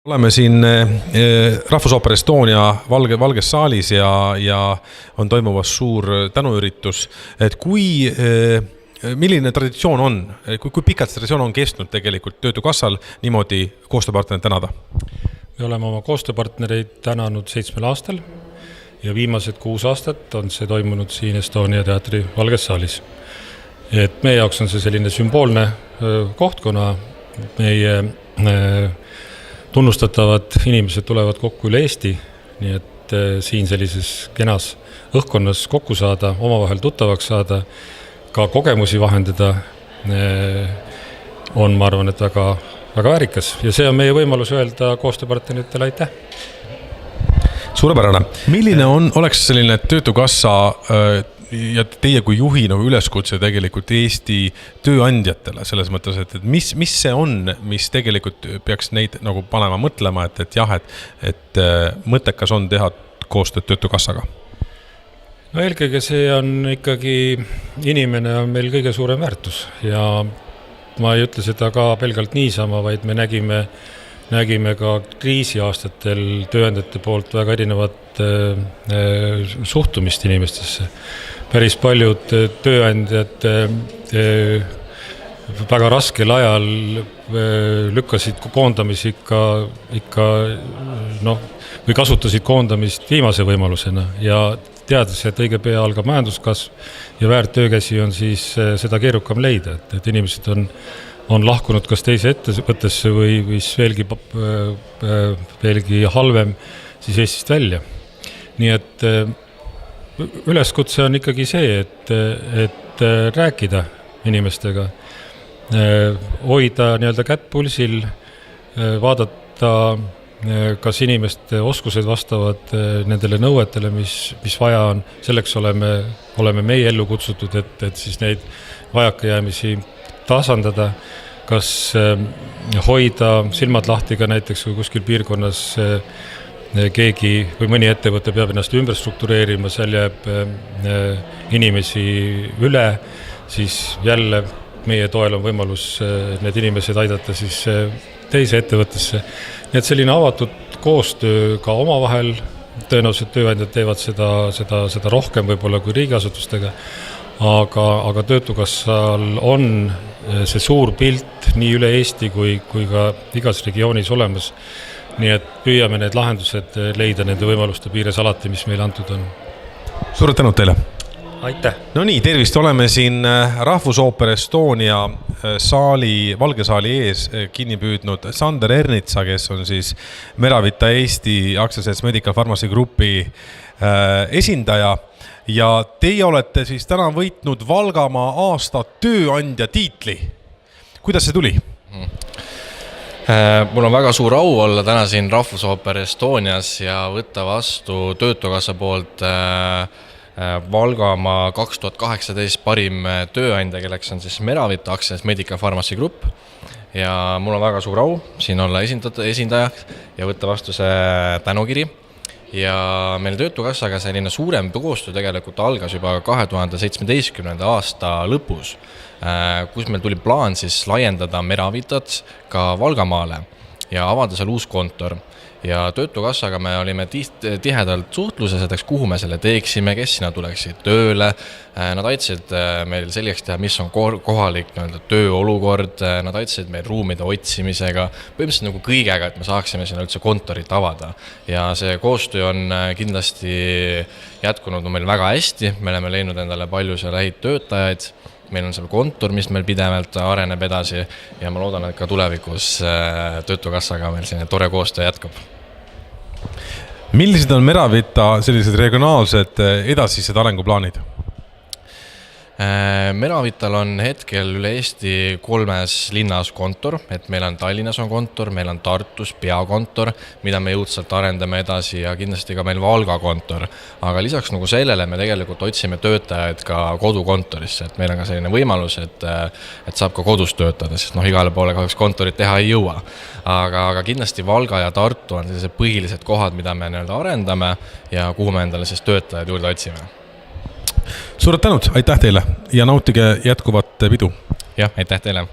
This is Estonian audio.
Oleme siin Rahvusooper Estonia valges saalis ja on toimumas suur tänuüritus, et milline traditsioon on, kui pikalt traditsioon on kestnud tegelikult Töötukassal niimoodi koostööpartnerid tänada? Me oleme oma koostööpartnereid tänanud 7 aastal ja viimased 6 aastat on see toimunud siin Estonia teatri valges saalis. Et meie jaoks on see selline sümboolne koht, kuna meie tunnustatavad inimesed tulevad kokku üle Eesti, nii et siin sellises kenas õhkkonnas kokku saada, omavahel tuttavaks saada, ka kogemusi vahendada on, ma arvan, et väga, väga väärikas. Ja see on meie võimalus öelda koostööpartneritele aitäh. Suurepärane. Milline oleks selline Töötukassa ja teie kui juhi üleskutse tegelikult Eesti tööandjatele selles mõttes, et mis see on, mis tegelikult peaks neid panema mõtlema, et jah, et mõttekas on teha koostööd Töötukassaga? No eelkõige see on ikkagi, inimene on meil kõige suurem väärtus ja ma ei ütle seda ka pelgalt niisama, vaid me nägime ka kriisiaastatel tööandjate poolt väga erinevat suhtumist inimestesse. Päris paljud tööandjad väga raskel ajal lükkasid koondamisi ikka või kasutasid koondamist viimase võimalusena ja teades, et õige pea algab majanduskasv ja väärt töökäsi on siis seda keerukam leida, et inimesed on lahkunud kas teise ettevõttesse või veelgi halvem siis Eestist välja. Nii et üleskutse on ikkagi see, et rääkida inimestega, hoida nii-öelda kätt pulsil, vaadata, kas inimeste oskused vastavad nendele nõuetele, mis vaja on. Selleks oleme meie ellu kutsutud, et siis neid vajakajäämisi tasandada, kas hoida silmad lahti ka näiteks, kui kuskil piirkonnas keegi või mõni ettevõte peab ennast ümber struktureerima, seal jääb inimesi üle, siis jälle meie toel on võimalus need inimesed aidata siis teise ettevõttesse. Nii et selline avatud koostöö ka omavahel, tõenäoliselt tööandjad teevad seda rohkem võib-olla kui riigiasutustega, aga Töötukassal on see suur pilt nii üle Eesti kui ka igas regioonis olemas. Nii et püüame need lahendused leida nende võimaluste piires alati, mis meil antud on. Suured tänud teile! Aitäh! No nii, tervist, oleme siin Rahvusooper Estonia valge saali ees kinni püüdnud Sander Ernitsa, kes on siis Meravita Eesti aktsiaselts Medical Pharmacy Grupi esindaja. Ja teie olete siis täna võitnud Valgamaa aasta tööandja tiitli. Kuidas see tuli? Mul on väga suur au olla täna siin Rahvusooper Estonias ja võtta vastu Töötukassa poolt Valgamaa 2018 parim tööandja, kelleks on siis Meravita aktsiaselts Medical Pharmacy Group. Ja mul on väga suur au siin olla esindaja ja võtta vastu see tänukiri. Ja meil Töötukassaga selline suurem koostöö tegelikult algas juba 2017. aasta lõpus, kus meil tuli plaan siis laiendada Meravitat ka Valgamaale ja avada seal uus kontor. Ja Töötukassaga me olime tihedalt suhtluses, et kuhu me selle teeksime, kes sinna tuleksid tööle. Nad aitasid meil selgeks teha, mis on kohalik tööolukord, nad aitasid meil ruumide otsimisega, põhimõtteliselt nagu kõigega, et me saaksime sinna üldse kontorit avada. Ja see koostöö on kindlasti jätkunud meil väga hästi, me oleme leidnud endale palju seal häid töötajaid, meil on seal kontor, mis meil pidevalt areneb edasi ja ma loodan, et ka tulevikus Töötukassaga meil selline tore koostöö jätkub. Millised on Meravita sellised regionaalsed edasised arenguplaanid? Meravital on hetkel üle Eesti 3 linnas kontor, et meil on Tallinnas on kontor, meil on Tartus peakontor, mida me jõudsalt arendame edasi ja kindlasti ka meil Valga kontor. Aga lisaks sellele me tegelikult otsime töötajaid ka kodukontorisse, et meil on ka selline võimalus, et saab ka kodus töötada, sest igale poole kahjuks kontorit teha ei jõua. Aga kindlasti Valga ja Tartu on sellised põhilised kohad, mida me arendame ja kuhu me endale siis töötajad juurde otsime. Suured tänud, aitäh teile ja nautige jätkuvat pidu. Jah, aitäh teile.